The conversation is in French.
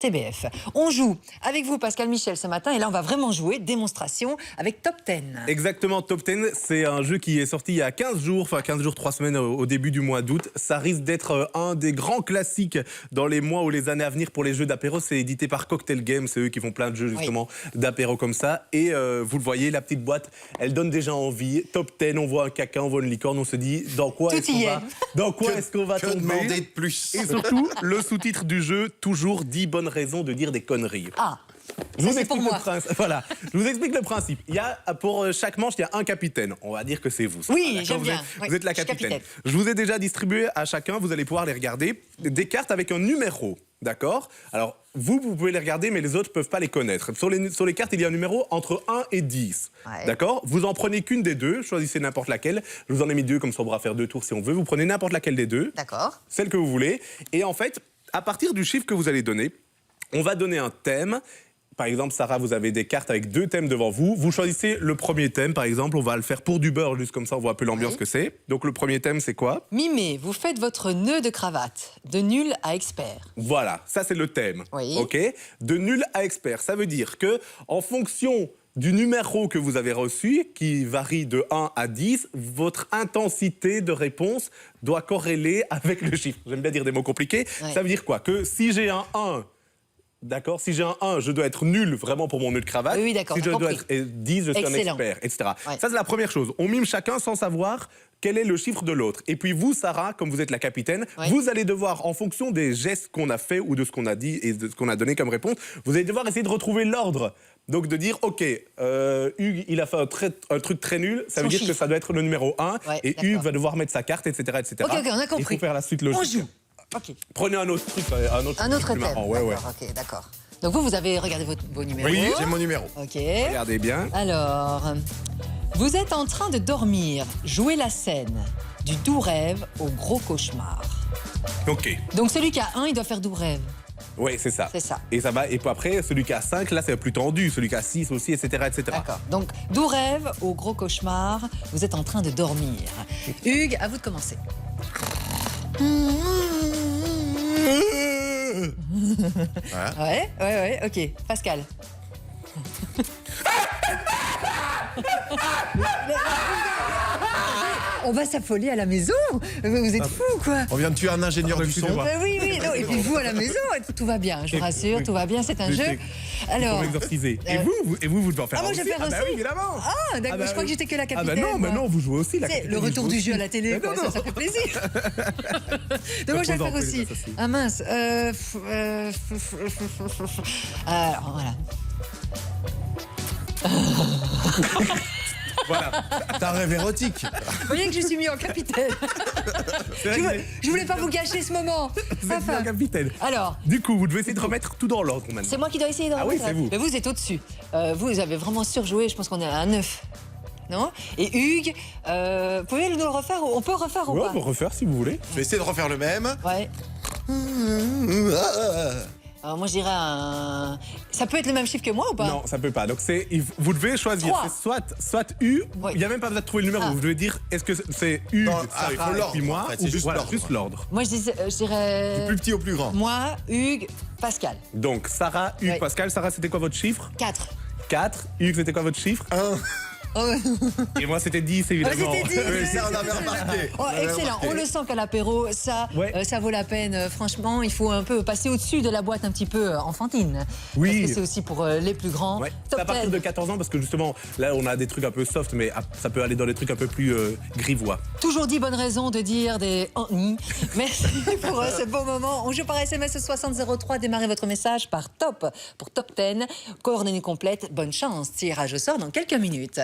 TBF. On joue avec vous, Pascal Michel, ce matin. Et là, on va vraiment jouer. Démonstration avec Top 10. Exactement, Top 10, c'est un jeu qui est sorti il y a 15 jours, 3 semaines au début du mois d'août. Ça risque d'être un des grands classiques dans les mois ou les années à venir pour les jeux d'apéro. C'est édité par Cocktail Game, c'est eux qui font plein de jeux justement d'apéro comme ça. Et vous le voyez, la petite boîte, elle donne déjà envie. Top 10, on voit un caca, on voit une licorne, on se dit dans quoi est-ce qu'on va tomber. Demander de plus. Et surtout, le sous-titre du jeu, toujours 10 bonnes raisons de dire des conneries. Ah, Je vous c'est pour moi. Voilà, je vous explique le principe. Il y a, pour chaque manche, il y a un capitaine. On va dire que c'est vous. Oui, j'aime bien. Vous êtes la capitaine. Je vous ai déjà distribué à chacun, vous allez pouvoir les regarder, des cartes avec un numéro. D'accord? Alors, vous pouvez les regarder, mais les autres ne peuvent pas les connaître. Sur les cartes, il y a un numéro entre 1 et 10. Ouais. D'accord? Vous en prenez qu'une des deux, choisissez n'importe laquelle. Je vous en ai mis deux, comme ça on pourra faire 2 tours si on veut. Vous prenez n'importe laquelle des deux. D'accord. Celle que vous voulez. Et en fait, à partir du chiffre que vous allez donner, on va donner un thème. Par exemple, Sarah, vous avez des cartes avec 2 thèmes devant vous. Vous choisissez le premier thème, par exemple. On va le faire pour du beurre, juste comme ça, on voit un peu l'ambiance que c'est. Donc, le premier thème, c'est quoi? Mimez, vous faites votre nœud de cravate, de nul à expert. Voilà, ça, c'est le thème. Oui. OK? De nul à expert. Ça veut dire que, en fonction du numéro que vous avez reçu, qui varie de 1 à 10, votre intensité de réponse doit corréler avec le chiffre. J'aime bien dire des mots compliqués. Ouais. Ça veut dire quoi? Que si j'ai un 1... D'accord, si j'ai un 1, je dois être nul vraiment pour mon nœud de cravate. Oui, d'accord, si je j'ai dois compris. être 10, je suis un expert, etc. Ouais. Ça, c'est la première chose. On mime chacun sans savoir quel est le chiffre de l'autre. Et puis vous, Sarah, comme vous êtes la capitaine, vous allez devoir, en fonction des gestes qu'on a fait ou de ce qu'on a dit et de ce qu'on a donné comme réponse, vous allez devoir essayer de retrouver l'ordre. Donc de dire, OK, Hugues, il a fait un truc très nul, ça veut dire que ça doit être le numéro 1, et Hugues va devoir mettre sa carte, etc. etc. OK, on a compris. Il faut faire la suite logique. On joue. OK. Prenez un autre truc, Un autre plus thème. marrant. Ouais. OK, d'accord. Donc vous avez regardé vos numéros. Oui, J'ai mon numéro. OK. Regardez bien. Alors, vous êtes en train de dormir. Jouez la scène. Du doux rêve au gros cauchemar. OK. Donc celui qui a 1, il doit faire doux rêve. Oui, c'est ça. C'est ça. Et ça va. Et puis après, celui qui a 5, là, c'est plus tendu. Celui qui a 6 aussi, etc., etc. D'accord. Donc, doux rêve au gros cauchemar. Vous êtes en train de dormir. Hugues, à vous de commencer. Ouais, OK. Pascal. On va s'affoler à la maison. Vous êtes fous, quoi. On vient de tuer un ingénieur du son. Oui. Non, et puis vous, à la maison, tout va bien. Je vous rassure, tout va bien. C'est un jeu. Alors. Pour exorciser. Et vous devez en faire moi, aussi. je vais faire aussi. Bah oui, évidemment. Ah, d'accord. Je crois que j'étais que la capitaine. Mais non, vous jouez aussi la C'est capitaine. le retour du jeu à la télé, Mais quoi. non. Ça fait plaisir. Donc moi, je vais faire aussi. Ah mince. Alors, voilà. Voilà. T'as un rêve érotique. Vous voyez que je suis mis en capitaine. Je voulais pas vous gâcher ce moment. Vous êtes bien capitaine. Alors. Du coup, vous devez essayer de remettre tout dans l'ordre maintenant. C'est moi qui dois essayer d'en Ah oui, remettre. c'est vous. Mais vous êtes au-dessus. Vous avez vraiment surjoué. Je pense qu'on est à un 9. Non? Et Hugues, vous pouvez nous le refaire? On peut refaire ou Ouais, pas? on peut refaire si vous voulez. Je vais essayer de refaire le même. Ouais. Alors moi je dirais un... Ça peut être le même chiffre que moi ou pas? Non, ça peut pas. Donc vous devez choisir. 3. C'est soit U. Oui. Il n'y a même pas besoin de trouver le numéro. Ah. Vous devez dire est-ce que c'est U, Non, Sarah, il faut l'ordre, puis moi, en fait, ou c'est juste l'ordre. juste l'ordre. Moi je dirais... Du plus petit au plus grand. Moi, Hugues, Pascal. Donc Sarah, Hugues, Ouais. Pascal. Sarah, c'était quoi votre chiffre? 4. 4. Hugues, c'était quoi votre chiffre? 1. Et moi, c'était 10, évidemment. c'était 10. Oui, ça, on avait remarqué. Oh, excellent, on le sent qu'à l'apéro, ça vaut la peine. Franchement, il faut un peu passer au-dessus de la boîte un petit peu enfantine. Oui. Parce que c'est aussi pour les plus grands. Ouais. Top C'est à partir 10. de 14 ans, parce que justement, là, on a des trucs un peu soft, mais ça peut aller dans des trucs un peu plus grivois. Toujours 10 bonnes raisons de dire des Merci pour ce beau moment. On joue par SMS 6003. Démarrez votre message par TOP pour Top 10. Coordonnées complètes. Bonne chance. Tirage au sort dans quelques minutes.